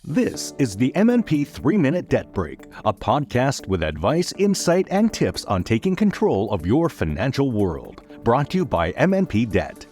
This is the MNP 3-Minute Debt Break, a podcast with advice, insight, and tips on taking control of your financial world. Brought to you by MNP Debt.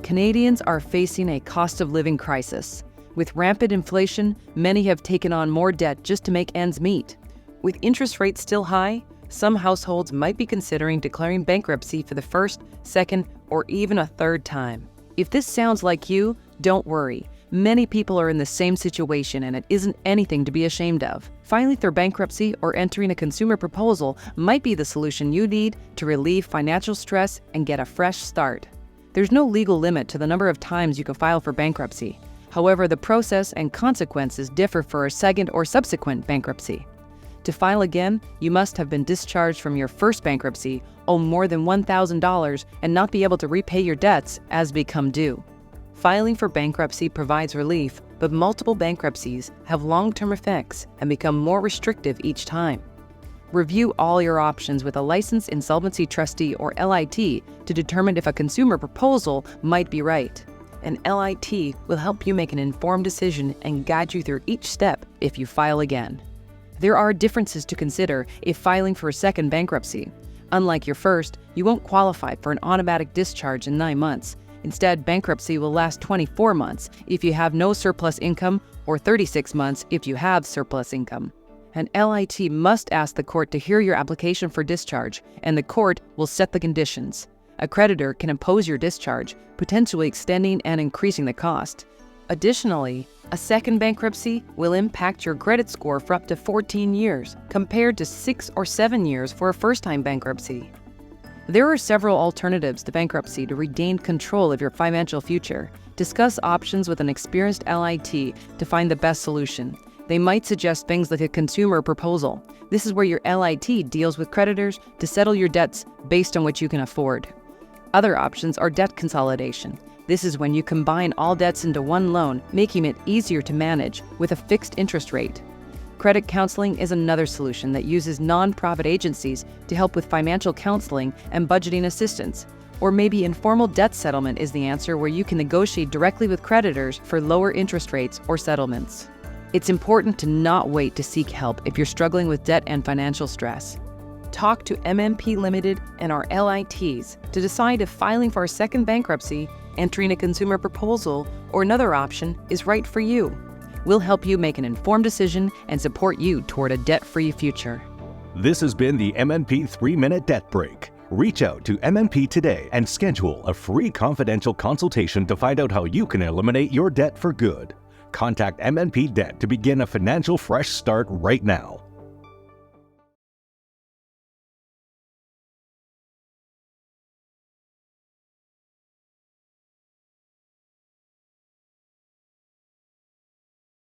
Canadians are facing a cost of living crisis. With rampant inflation, many have taken on more debt just to make ends meet. With interest rates still high, some households might be considering declaring bankruptcy for the first, second, or even a third time. If this sounds like you, don't worry. Many people are in the same situation and it isn't anything to be ashamed of. Filing for bankruptcy or entering a consumer proposal might be the solution you need to relieve financial stress and get a fresh start. There's no legal limit to the number of times you can file for bankruptcy. However, the process and consequences differ for a second or subsequent bankruptcy. To file again, you must have been discharged from your first bankruptcy, owe more than $1,000, and not be able to repay your debts as become due. Filing for bankruptcy provides relief, but multiple bankruptcies have long-term effects and become more restrictive each time. Review all your options with a licensed insolvency trustee or LIT to determine if a consumer proposal might be right. An LIT will help you make an informed decision and guide you through each step if you file again. There are differences to consider if filing for a second bankruptcy. Unlike your first, you won't qualify for an automatic discharge in 9 months. Instead, bankruptcy will last 24 months if you have no surplus income or 36 months if you have surplus income. An LIT must ask the court to hear your application for discharge, and the court will set the conditions. A creditor can impose your discharge, potentially extending and increasing the cost. Additionally, a second bankruptcy will impact your credit score for up to 14 years, compared to 6 or 7 years for a first-time bankruptcy. There are several alternatives to bankruptcy to regain control of your financial future. Discuss options with an experienced LIT to find the best solution. They might suggest things like a consumer proposal. This is where your LIT deals with creditors to settle your debts based on what you can afford. Other options are debt consolidation. This is when you combine all debts into one loan, making it easier to manage with a fixed interest rate. Credit counseling is another solution that uses nonprofit agencies to help with financial counseling and budgeting assistance. Or maybe informal debt settlement is the answer, where you can negotiate directly with creditors for lower interest rates or settlements. It's important to not wait to seek help if you're struggling with debt and financial stress. Talk to MNP Limited and our LITs to decide if filing for a second bankruptcy, entering a consumer proposal, or another option is right for you. We'll help you make an informed decision and support you toward a debt-free future. This has been the MNP 3-Minute Debt Break. Reach out to MNP today and schedule a free confidential consultation to find out how you can eliminate your debt for good. Contact MNP Debt to begin a financial fresh start right now.